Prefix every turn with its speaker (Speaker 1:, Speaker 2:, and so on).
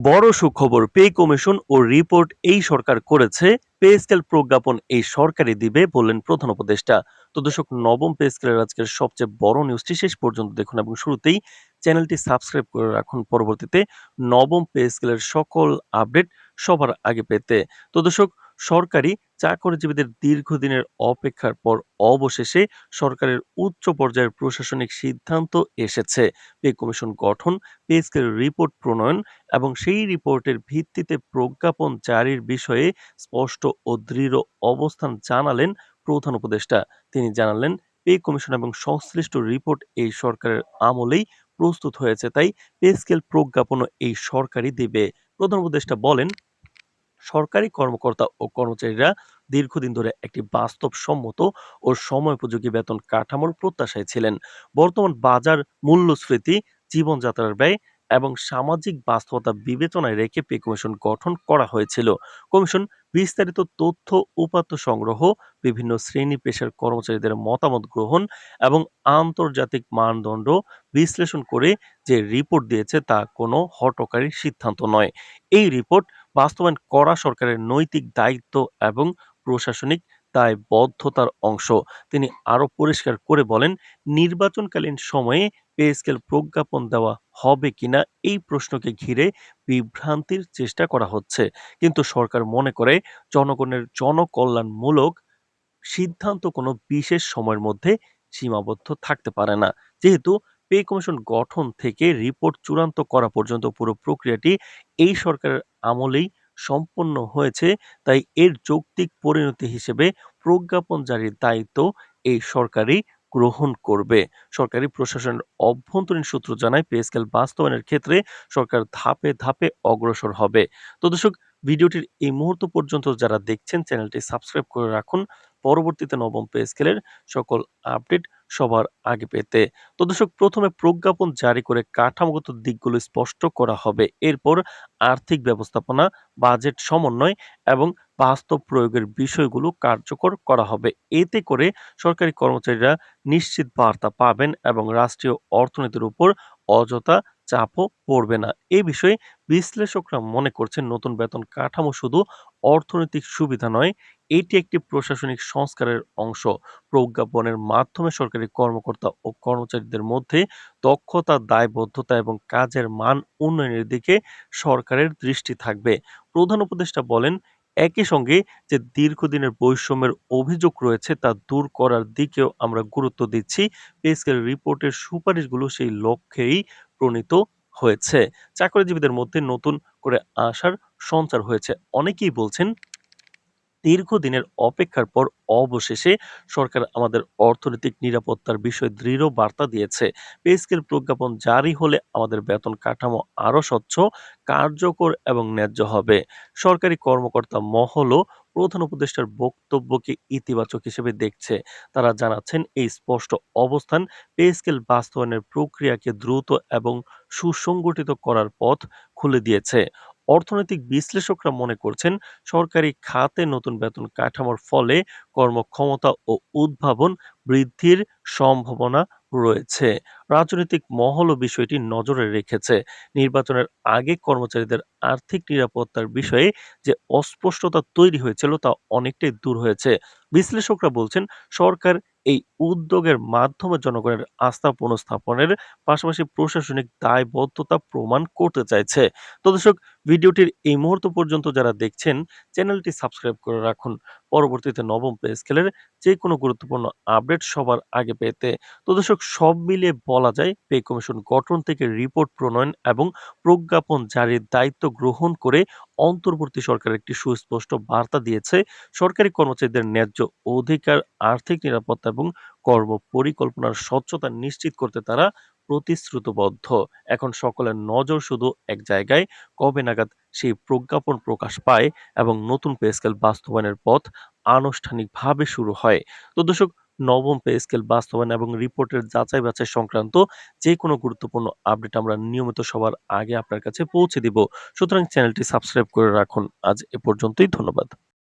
Speaker 1: বড় সুখবর, pay commission ও report এই সরকার করেছে। পে স্কেল প্রজ্ঞাপন এই সরকারই দিবে বললেন প্রধান উপদেষ্টা। তো দর্শক, নবম পে স্কেলের আজকের সবচেয়ে বড় নিউজটি শেষ পর্যন্ত দেখুন এবং শুরুতেই চ্যানেলটি সাবস্ক্রাইব করে রাখুন পরবর্তীতে নবম পে স্কেলের সকল আপডেট সবার আগে পেতে। তো দর্শক, সরকারি চাকরিজীবীদের দীর্ঘদিনের অপেক্ষার পর অবশেষে সরকারের উচ্চ পর্যায়ের প্রশাসনিক সিদ্ধান্ত এসেছে। পে কমিশন গঠন, পে স্কেল রিপোর্ট প্রণয়ন এবং সেই রিপোর্টের ভিত্তিতে প্রজ্ঞাপন জারির বিষয়ে স্পষ্ট ও দৃঢ় অবস্থান জানালেন প্রধান উপদেষ্টা। তিনি জানালেন, পে কমিশন এবং সংশ্লিষ্ট রিপোর্ট এই সরকারের আমলেই প্রস্তুত হয়েছে, তাই পে স্কেল প্রজ্ঞাপনও এই সরকারই দেবে। প্রধান উপদেষ্টা বলেন, সরকারি কর্মকর্তা ও কর্মচারীরা দীর্ঘদিন ধরে একটি বাস্তবসম্মত ও সময়োপযোগী বেতন কাঠামোর প্রত্যাশায় ছিলেন। বর্তমান বাজার মূল্যস্ফীতি, জীবনযাত্রার ব্যয় এবং সামাজিক বাস্তবতা বিবেচনায় রেখে পে কমিশন গঠন করা হয়েছিল। কমিশন বিস্তারিত তথ্য উপাত্ত সংগ্রহ, বিভিন্ন শ্রেণী পেশার কর্মচারীদের মতামত গ্রহণ এবং আন্তর্জাতিক মানদণ্ড বিশ্লেষণ করে যে রিপোর্ট দিয়েছে তা কোনো হঠকারী সিদ্ধান্ত নয়। এই রিপোর্ট বাস্তবায়ন করা সরকারের নৈতিক দায়িত্ব এবং প্রশাসনিক দায়বদ্ধতার অংশ। তিনি আরো পরিষ্কার করে বলেন, নির্বাচনকালীন সময়ে পে স্কেল প্রজ্ঞাপন দেওয়া হবে কিনা এই প্রশ্নকে ঘিরে বিভ্রান্তির চেষ্টা করা হচ্ছে, কিন্তু সরকার মনে করে জনগণের জনকল্যাণমূলক সিদ্ধান্ত কোনো বিশেষ সময়ের মধ্যে সীমাবদ্ধ থাকতে পারে না। যেহেতু পে কমিশন গঠন থেকে রিপোর্ট চূড়ান্ত করা পর্যন্ত পুরো প্রক্রিয়াটি এই সরকারের আমলেই সম্পন্ন হয়েছে, তাই এর যৌক্তিক পরিণতি হিসেবে প্রজ্ঞাপন জারির দায়িত্ব এই সরকারই গ্রহণ করবে। সরকারি প্রশাসনের অভ্যন্তরীণ সূত্র জানায়, পে স্কেল বাস্তবায়নের ক্ষেত্রে সরকার ধাপে ধাপে অগ্রসর হবে। তো দর্শক, ভিডিওটির এই মুহূর্ত পর্যন্ত যারা দেখছেন চ্যানেলটি সাবস্ক্রাইব করে রাখুন পরবর্তীতে নবম পে স্কেলের সকল আপডেট সবার আগে পেতে। তো দর্শক, প্রথমে প্রজ্ঞাপন জারি করে কাঠামোগত দিকগুলো স্পষ্ট করা হবে। এরপর আর্থিক ব্যবস্থাপনা, বাজেট সমন্বয় এবং বাস্তব প্রয়োগের বিষয়গুলো কার্যকর করা হবে। এতে করে সরকারি কর্মচারীরা নিশ্চিত বার্তা পাবেন এবং রাষ্ট্রীয় অর্থনীতির উপর অযথা চাপও পড়বে না। এ বিষয়ে বিশ্লেষকরা মনে করছেন, নতুন বেতন কাঠামো শুধু অর্থনৈতিক সুবিধা নয়, এটি একটি প্রশাসনিক সংস্কারের অংশ। প্রজ্ঞাপনের মাধ্যমে সরকারি কর্মকর্তা ও কর্মচারীদের মধ্যে দক্ষতা, দায়বদ্ধতা এবং কাজের মান উন্নয়নের দিকে সরকারের দৃষ্টি থাকবে। প্রধান উপদেষ্টা বলেন, একই সঙ্গে যে দীর্ঘদিনের বৈষম্যের অভিযোগ রয়েছে তা দূর করার দিকেও আমরা গুরুত্ব দিচ্ছি। পে স্কেল রিপোর্টের সুপারিশগুলো সেই লক্ষ্যেই প্রণীত হয়েছে। চাকরিজীবীদের মধ্যে নতুন করে আশার সঞ্চার হয়েছে। অনেকেই বলছেন, দীর্ঘদিনের অপেক্ষার পর অবশেষে সরকার আমাদের অর্থনৈতিক নিরাপত্তার বিষয়ে দৃঢ় বার্তা দিয়েছে। পে স্কেল প্রজ্ঞাপন জারি হলে আমাদের বেতন কাঠামো আরও স্বচ্ছ, কার্যকর এবং ন্যায্য হবে। সরকারি কর্মকর্তা মহলও প্রধান উপদেষ্টার বক্তব্যকে ইতিবাচক হিসেবে দেখছে। তারা জানাচ্ছেন, এই স্পষ্ট অবস্থান পে স্কেল বাস্তবায়নের প্রক্রিয়াকে দ্রুত এবং সুসংগঠিত করার পথ খুলে দিয়েছে। অর্থনৈতিক বিশ্লেষকরা মনে করছেন, সরকারি খাতে নতুন বেতন কাঠামোর ফলে কর্মক্ষমতা ও উদ্ভাবন বৃদ্ধির সম্ভাবনা রয়েছে। রাজনৈতিক মহলও বিষয়টি নজরে রেখেছে। নির্বাচনের আগে কর্মচারীদের আর্থিক নিরাপত্তার বিষয়ে যে অস্পষ্টতা তৈরি হয়েছিল তা অনেকটাই দূর হয়েছে। বিশ্লেষকরা বলছেন, সরকার এই উদ্যোগের মাধ্যমে জনগণের আস্থা পুনঃস্থাপনের পাশাপাশি প্রশাসনিক দায়বদ্ধতা প্রমাণ করতে চাইছে। তো দর্শক, ভিডিওটির এই মুহূর্ত পর্যন্ত যারা দেখছেন চ্যানেলটি সাবস্ক্রাইব করে রাখুন পরবর্তীতে নবম পে স্কেলের যে কোনো গুরুত্বপূর্ণ আপডেট সবার আগে পেতে। তো দর্শক, সব মিলিয়ে বলা যায়, পে কমিশন গঠন থেকে রিপোর্ট প্রণয়ন এবং প্রজ্ঞাপন জারির দায়িত্ব গ্রহণ করে অন্তর্বর্তী সরকার একটি সুস্পষ্ট বার্তা দিয়েছে। সরকারি কর্মচারীদের ন্যায্য অধিকার, আর্থিক নিরাপত্তা এবং কর্ম পরিকল্পনার স্বচ্ছতা নিশ্চিত করতে তারা প্রতিশ্রুতিবদ্ধ। এখন সকলের নজর শুধু এক জায়গায়, কবে নাগাদ সেই প্রজ্ঞাপন প্রকাশ পায় এবং নতুন পে স্কেল বাস্তবায়নের পথ আনুষ্ঠানিকভাবে শুরু হয়। তো দর্শক, নবম পে স্কেল বাস্তবায়ন এবং রিপোর্টের যাচাই বাছাই সংক্রান্ত যে কোনো গুরুত্বপূর্ণ আপডেট আমরা নিয়মিত সবার আগে আপনার কাছে পৌঁছে দিব। সুতরাং চ্যানেলটি সাবস্ক্রাইব করে রাখুন। আজ এ পর্যন্তই, ধন্যবাদ।